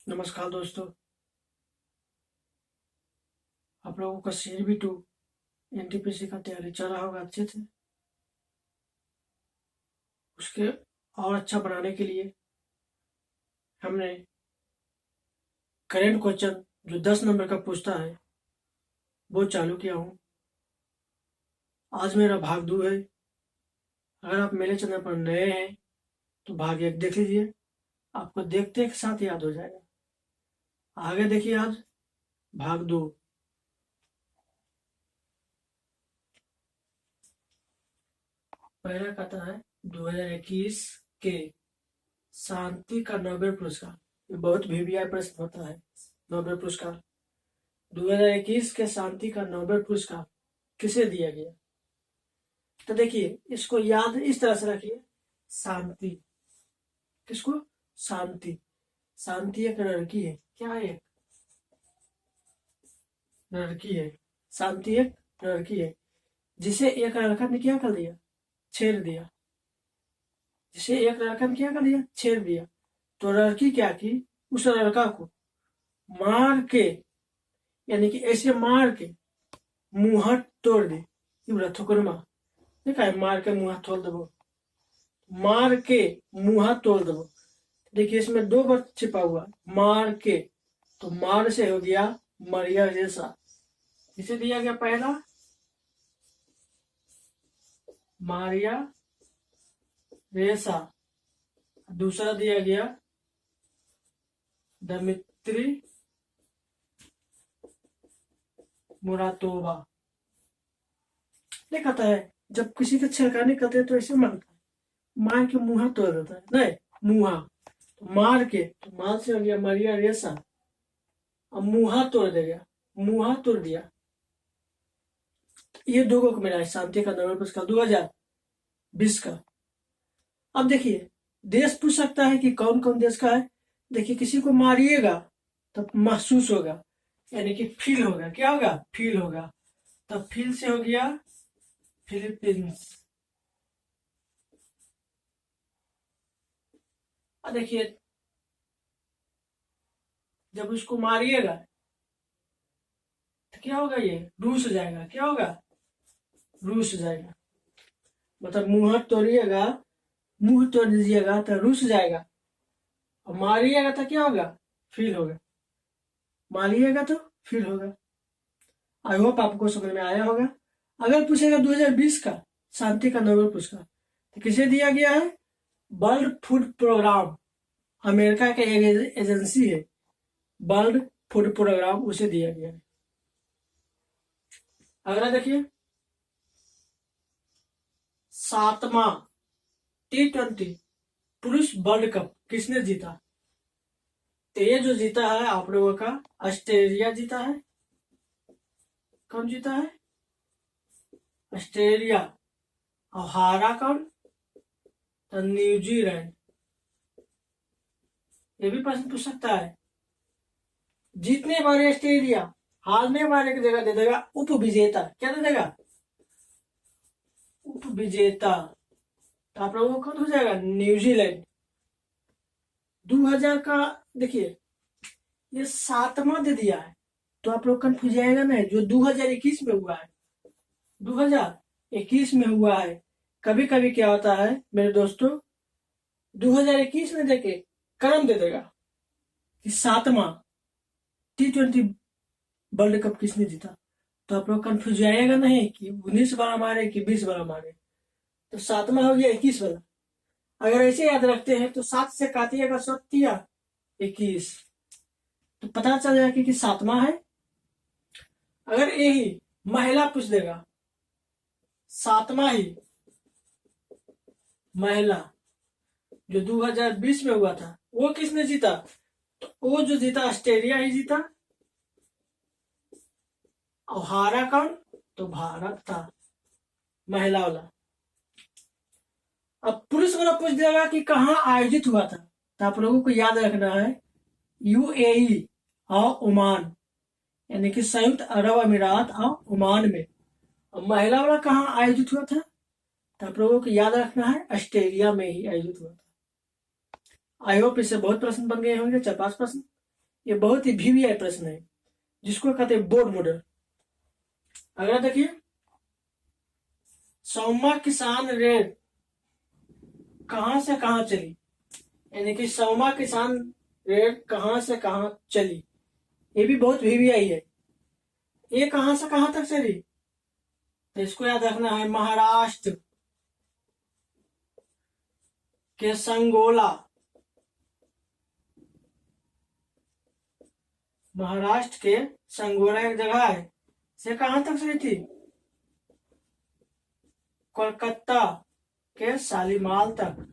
नमस्कार दोस्तों। आप लोगों का CRB 2 NTPC का तैयारी चल रहा होगा अच्छे से। उसके और अच्छा बनाने के लिए हमने करेंट क्वेश्चन जो 10 नंबर का पूछता है वो चालू किया हूँ। आज मेरा भाग 2 है। अगर आप मेरे चैनल पर नए हैं तो भाग 1 देख लीजिए, आपको देखते के साथ याद हो जाएगा। आगे देखिए आज भाग 2। पहला कहता है 2021 के शांति का नोबेल पुरस्कार। ये बहुत VVI प्रश्न होता है। नोबेल पुरस्कार 2021 के शांति का नोबेल पुरस्कार किसे दिया गया? तो देखिए, इसको याद इस तरह से रखिए। शांति किसको? शांति। शांति एक लड़की है। क्या है? एक लड़की है। शांति एक लड़की है जिसे एक लड़का ने क्या कर दिया? छेड़ दिया। जिसे एक लड़का ने क्या कर दिया? छेड़ दिया। तो लड़की क्या की? उस लड़का को मार के, यानी कि ऐसे मार के मुंह तोड़ दे। ठोकरमा देखा है, मार के मुंह तोड़ दबो, मार के मुंह तोड़ दबो। देखिए इसमें 2 बार छिपा हुआ, मार के। तो मार से हो गया मरिया रेसा, इसे दिया गया पहला मारिया रेसा, दूसरा दिया गया दमित्री मुरातोवा। देखा है जब किसी के छेड़खानी करते हैं तो ऐसे मारता है, मार के मुंह तोड़ देता है। नहीं, मुंह तो मार के, तो मार से हो गया मरिया रेसा। अब मुंह तोड़ देगा, मुंह तोड़ दिया। ये 2 को मिला है शांति का नोबेल पुरस्कार 2020 का। अब देखिए, देश पूछ सकता है कि कौन कौन देश का है। देखिए, किसी को मारिएगा तब महसूस होगा, यानी कि फील होगा। क्या होगा? फील होगा। तब फील से हो गया फिलीपींस। अब देखिए, जब उसको मारिएगा तो क्या होगा? ये रूस जाएगा। क्या होगा? रूस जाएगा। मतलब मुंह तोड़िएगा, मुंह तोड़ दीजिएगा तो रूस जाएगा, और मारिएगा तो क्या होगा? फील होगा। मारिएगा तो फील होगा। आई होप आपको समझ में आया होगा। अगर पूछेगा 2020 का शांति का नोबेल पुरस्कार तो किसे दिया गया है? वर्ल्ड फूड प्रोग्राम, अमेरिका के एक एजेंसी है, वर्ल्ड फूड प्रोग्राम, उसे दिया गया है। अगला देखिए, 7वां T20 पुरुष वर्ल्ड कप किसने जीता? तो ये जो जीता है आप लोगों का ऑस्ट्रेलिया जीता है। कौन जीता है? ऑस्ट्रेलिया। और हारा कौन? तो न्यूजीलैंड। ये भी प्रश्न पूछ सकता है। जीतने वाले ऑस्ट्रेलिया, हारने वाले की जगह दे देगा उप विजेता। क्या दे देगा? उप विजेता। तो आप लोगों को कौन हो जाएगा? न्यूजीलैंड। 2000 का देखिए, ये 7वां दे दिया है तो आप लोग कंफ्यूज जाएगा नहीं। जो 2021 में हुआ है, 2021 में हुआ है। कभी कभी क्या होता है मेरे दोस्तों, 2021 में देके क्रम दे देगा कि 7वां T20 वर्ल्ड कप किसने जीता। तो आप लोग कंफ्यूज जाएगा नहीं कि 19 वाला मारे कि 20 वाला मारे। तो 7वां हो गया 21 वाला। अगर ऐसे याद रखते हैं तो 7 से काटिएगा 21, तो पता चल जाएगा कि 7वां है। अगर यही महिला पूछ देगा, 7वां ही महिला जो 2020 में हुआ था वो किसने जीता? तो वो जो जीता ऑस्ट्रेलिया ही जीता। और हारा कौन? तो भारत था, महिला वाला। अब पुरुष वाला पूछ देगा कि कहाँ आयोजित हुआ था। तो आप लोगों को याद रखना है UAE और ओमान, यानी कि संयुक्त अरब अमीरात और ओमान में। और महिला वाला कहाँ आयोजित हुआ था? तो आप लोगों को याद रखना है ऑस्ट्रेलिया में ही आयोजित हुआ था। आई होप इससे बहुत प्रश्न बन गए होंगे, 4-5 प्रश्न। ये बहुत ही वीवीआई प्रश्न है, जिसको कहते हैं बोर्ड मॉडल। अगला देखिए, सौमा किसान रेल कहां से कहां चली, यानी कि सौमा किसान रेल कहां से कहां चली, ये भी बहुत वीवीआई है। ये कहां से कहां तक चली, तो इसको याद रखना है, महाराष्ट्र के संगोला, महाराष्ट्र के संगोला एक जगह है, से कहां तक चली थी, कोलकाता के शालीमार तक।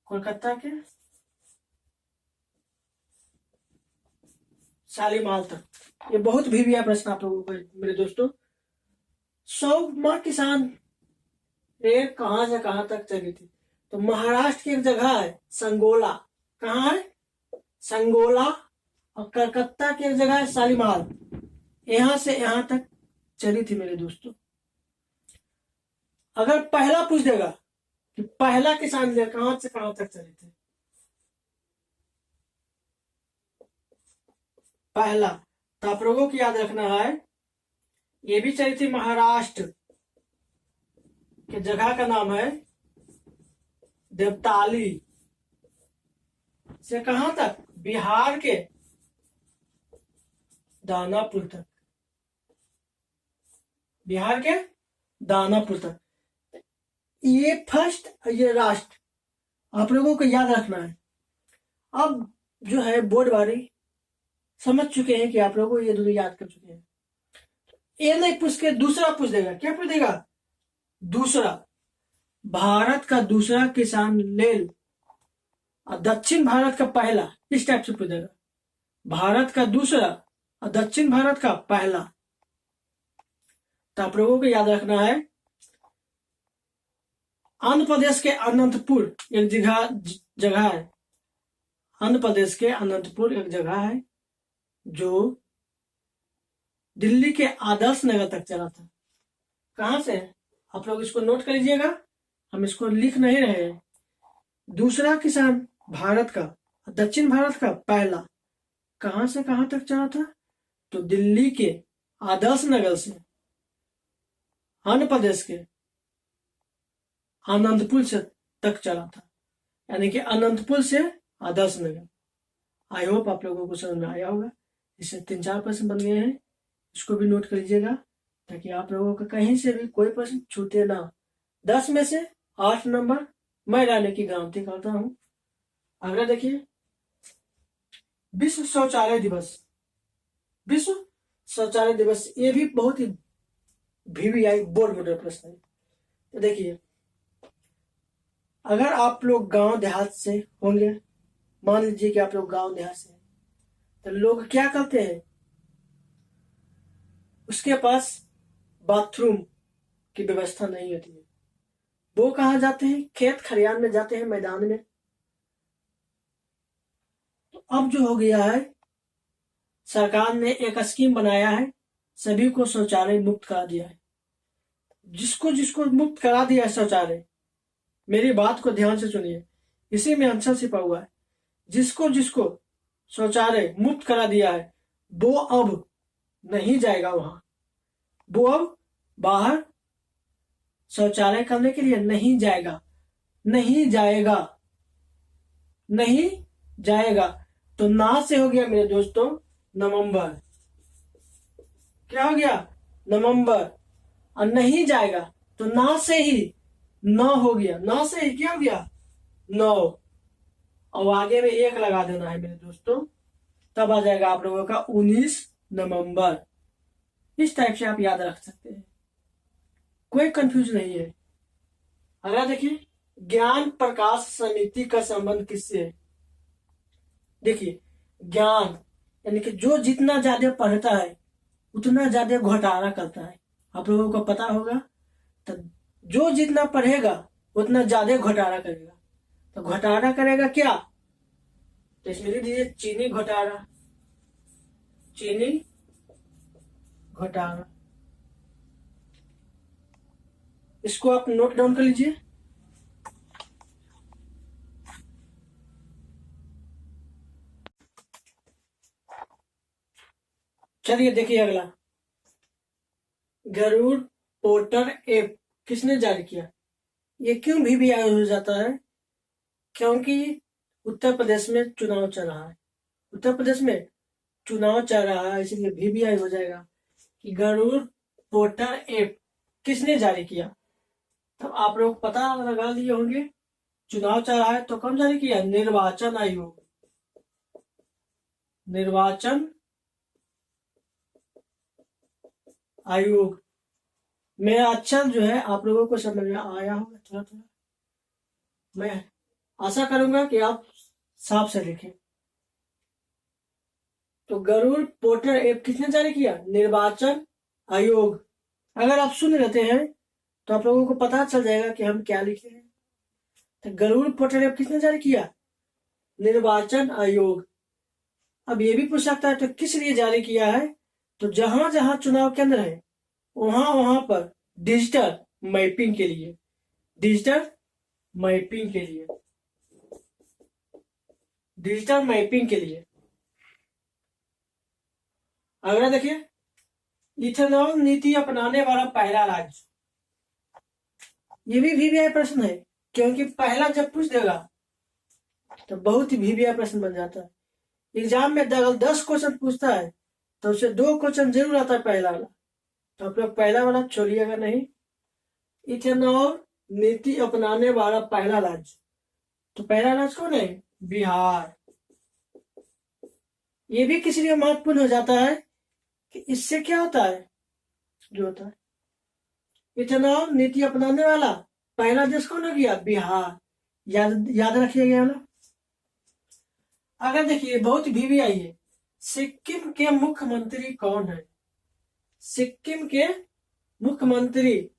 कोलकाता के शालीमार तक। ये बहुत वीवीआई प्रश्न आप लोगों को मेरे दोस्तों। सौमा किसान रेल कहां से कहां तक चली थी, तो महाराष्ट्र की एक जगह है संगोला, कहाँ है, संगोला, और कलकत्ता की एक जगह है शालीमार, यहां से यहां तक चली थी मेरे दोस्तों। अगर पहला पूछ देगा कि पहला किसान रेल कहां से कहां तक चली थी, पहला, तो आप लोगों को याद रखना है, ये भी चली थी महाराष्ट्र के जगह का नाम है देवताली, से कहां तक, बिहार के दानापुर तक, बिहार के दानापुर तक। ये फर्स्ट, ये लास्ट, आप लोगों को याद रखना है। अब जो है बोर्ड वाली समझ चुके हैं कि आप लोगों को ये दोनों याद कर चुके हैं। ये नहीं पूछ के दूसरा पूछ देगा, क्या पूछ देगा, दूसरा, भारत का दूसरा किसान रेल और दक्षिण भारत का पहला, इस टाइप से पूछ देगा, भारत का दूसरा और दक्षिण भारत का पहला। तो आप लोगों को याद रखना है, आंध्र प्रदेश के अनंतपुर एक जगह है, आंध्र प्रदेश के अनंतपुर एक जगह है जो दिल्ली के आदर्श नगर तक चला था। कहां से, आप लोग इसको नोट कर लीजिएगा, हम इसको लिख नहीं रहे हैं। दूसरा किसान भारत का, दक्षिण भारत का पहला, कहां से कहां तक चला था, तो दिल्ली के आदर्श नगर से आंध्र प्रदेश के अनंतपुर से तक चला था, यानी कि अनंतपुर से आदर्श नगर। आई होप आप लोगों को समझ में आया होगा। इससे 3-4 प्रश्न बन गए हैं, इसको भी नोट कर लीजिएगा, ताकि आप लोगों का कहीं से भी कोई प्रश्न छूटे ना। 10 में से 8 नंबर मैं लाने की गारंटी करता हूं। अगला देखिए, विश्व शौचालय दिवस, विश्व शौचालय दिवस, ये भी बहुत ही वीवीआई बोर्ड मॉडल प्रश्न है। तो देखिए, अगर आप लोग गांव देहात से होंगे, मान लीजिए कि आप लोग गांव देहात से, तो लोग क्या करते हैं, उसके पास बाथरूम की व्यवस्था नहीं होती है, वो कहाँ जाते हैं, खेत खलियान में जाते हैं, मैदान में। तो अब जो हो गया है, सरकार ने एक स्कीम बनाया है, सभी को शौचालय मुक्त करा दिया है। जिसको जिसको मुक्त करा दिया है शौचालय, मेरी बात को ध्यान से सुनिए, इसी में आंसर छिपा हुआ है। जिसको जिसको शौचालय मुक्त करा दिया है, वो अब नहीं जाएगा वहां, वो अब बाहर शौचालय करने के लिए नहीं जाएगा, नहीं जाएगा, नहीं जाएगा। तो ना से हो गया मेरे दोस्तों नवंबर, क्या हो गया, नवंबर, और नहीं जाएगा तो ना से ही 9 हो गया, ना से ही क्या हो गया, 9, और आगे में 1 लगा देना है मेरे दोस्तों, तब आ जाएगा आप लोगों का 19 नवंबर। इस टाइप से आप याद रख सकते हैं, कोई कंफ्यूज नहीं है। अगला देखिए, ज्ञान प्रकाश समिति का संबंध किससे है। देखिए, ज्ञान यानी कि जो जितना ज्यादा पढ़ता है उतना ज्यादा घोटाला करता है, आप लोगों को पता होगा। तो जो जितना पढ़ेगा उतना ज्यादा घोटाला करेगा। तो घोटाला करेगा क्या, तो इसमें लिख दीजिए चीनी घोटाला, चीनी घोटाला। इसको आप नोट डाउन कर लीजिए। चलिए देखिए अगला, गरुड़ पोर्टल ऐप किसने जारी किया? ये क्यों वीवीआई हो जाता है? क्योंकि उत्तर प्रदेश में चुनाव चल रहा है। उत्तर प्रदेश में चुनाव चल रहा है, इसलिए वीवीआई हो जाएगा कि गरुड़ पोर्टल ऐप किसने जारी किया। तब आप लोग पता लगा लिए होंगे, चुनाव चल रहा है तो कौन जारी किया? निर्वाचन आयोग। निर्वाचन आयोग। मेरा अक्षर जो है आप लोगों को समझ में आया होगा थोड़ा थोड़ा, मैं आशा करूंगा कि आप साफ से लिखें। तो गरुड़ पोर्टल ऐप किसने जारी किया? निर्वाचन आयोग। अगर आप सुन लेते हैं तो आप लोगों को पता चल जाएगा कि हम क्या लिखे हैं। तो गरुड़ पोर्टल ऐप किसने जारी किया? निर्वाचन आयोग। अब ये भी पूछ सकता है तो किस लिए जारी किया है? तो जहां जहां चुनाव केंद्र है वहां वहां पर डिजिटल मैपिंग के लिए, डिजिटल मैपिंग के लिए, डिजिटल मैपिंग के लिए। अगला देखिए, इथेनॉल नीति अपनाने वाला पहला राज्य। ये भी वीवीआई प्रश्न है, क्योंकि पहला जब पूछ देगा तो बहुत ही वीवीआई प्रश्न बन जाता है। एग्जाम में अगर 10 क्वेश्चन पूछता है तो उससे 2 क्वेश्चन जरूर आता है पहला वाला, तो आप लोग पहला वाला छोड़िएगा नहीं। इथेनॉल नीति अपनाने वाला पहला राज्य, तो पहला राज्य कौन है? बिहार। ये भी किस लिए महत्वपूर्ण हो जाता है कि इससे क्या होता है, जो होता है इथेनॉल नीति अपनाने वाला पहला देश कौन हो गया? बिहार। याद रखिएगा ना। अगर देखिए बहुत वीवीआई है, सिक्किम के मुख्यमंत्री कौन है? सिक्किम के मुख्यमंत्री,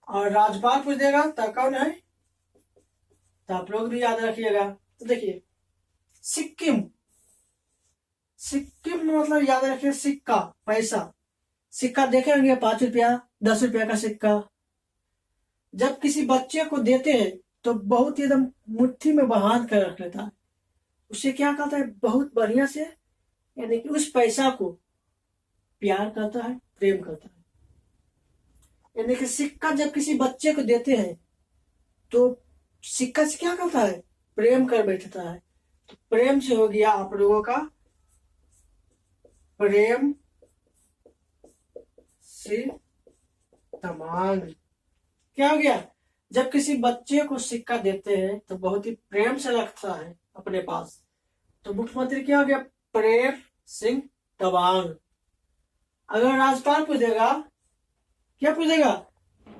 और राज्यपाल पूछ देगा तो कौन है? तो आप लोग भी याद रखिएगा। तो देखिए सिक्किम, सिक्किम मतलब याद रखिए सिक्का, पैसा। सिक्का देखे होंगे 5 रुपया 10 रुपया का सिक्का। जब किसी बच्चे को देते हैं तो बहुत एकदम मुट्ठी में बांध कर रख लेता है, उसे क्या कहता है? बहुत बढ़िया से, यानी कि उस पैसा को प्यार करता है, प्रेम करता है। यानी कि सिक्का जब किसी बच्चे को देते हैं तो सिक्का से क्या करता है? प्रेम कर बैठता है। तो प्रेम से हो गया आप लोगों का प्रेम से तमांग। क्या हो गया? जब किसी बच्चे को सिक्का देते हैं तो बहुत ही प्रेम से रखता है अपने पास। तो मुख्यमंत्री क्या हो गया? प्रेम सिंह तवांग। अगर राज्यपाल पूछेगा, क्या पूछेगा?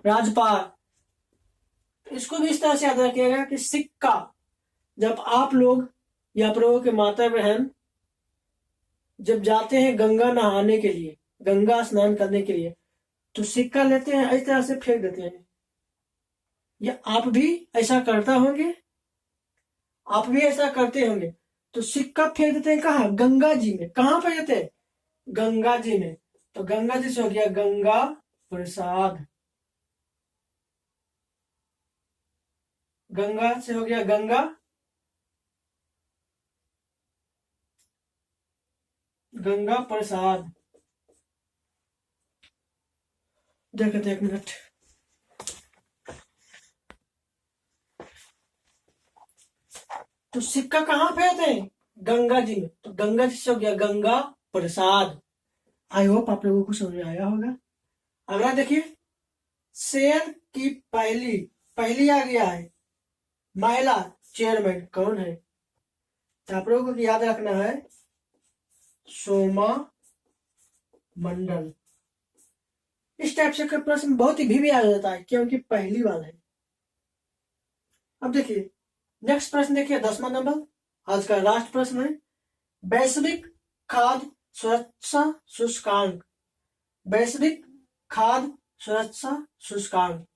राज्यपाल। इसको भी इस तरह से याद रखिएगा कि सिक्का, जब आप लोग या आप लोगों के माता बहन जब जाते हैं गंगा नहाने के लिए, गंगा स्नान करने के लिए, तो सिक्का लेते हैं इस तरह से फेंक देते हैं। या आप भी ऐसा करता होंगे, आप भी ऐसा करते होंगे। तो सिक्का फेंक देते हैं कहाँ? गंगा जी में। कहाँ फेंक देते हैं? गंगा जी में। तो गंगा जी से हो गया गंगा प्रसाद। गंगा से हो गया गंगा, गंगा प्रसाद। देखते 1 मिनट। तो सिक्का कहाँ फेंकते हैं? गंगा जी में। तो गंगा जी से हो गया गंगा प्रसाद। आई होप आप लोगों को समझ में आया होगा। अगला देखिए, शेयर की पहली पहली आ गया है महिला चेयरमैन कौन है? तो आप लोगों को याद रखना है सोमा मंडल। इस टाइप से प्रश्न बहुत ही भी आ जाता है क्योंकि पहली बार है। अब देखिए नेक्स्ट प्रश्न, देखिए 10वां नंबर, आज का लास्ट प्रश्न है, वैश्विक खाद्य सुरक्षा सूचकांक। वैश्विक खाद्य सुरक्षा सूचकांक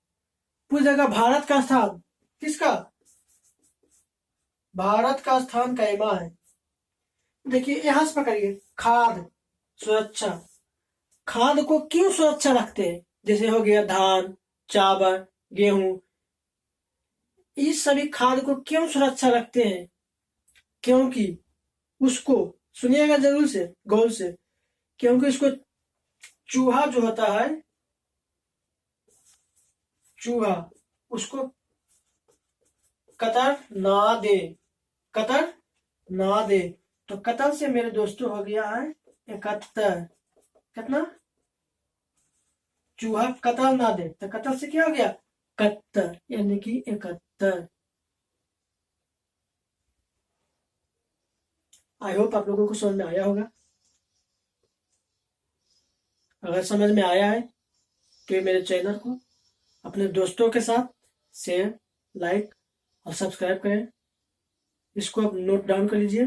पूछेगा भारत का स्थान किसका? भारत का स्थान कैमा है। देखिए यहां से पकड़िए, खाद्य सुरक्षा। खाद्य को क्यों सुरक्षा रखते हैं? जैसे हो गया धान, चावल, गेहूं, इस सभी खाद्य को क्यों सुरक्षा रखते हैं? क्योंकि उसको, सुनिएगा जरूर से, गौर से, क्योंकि उसको चूहा जो होता है, चूहा उसको कतर ना दे, कतर ना दे। तो कतर से मेरे दोस्तों हो गया है 71। कितना? चूहा कतर ना दे, तो कतर से क्या हो गया? 71, यानी कि 71। आई होप आप लोगों को समझ में आया होगा। अगर समझ में आया है तो मेरे चैनल को अपने दोस्तों के साथ शेयर, लाइक और सब्सक्राइब करें। इसको आप नोट डाउन कर लीजिए।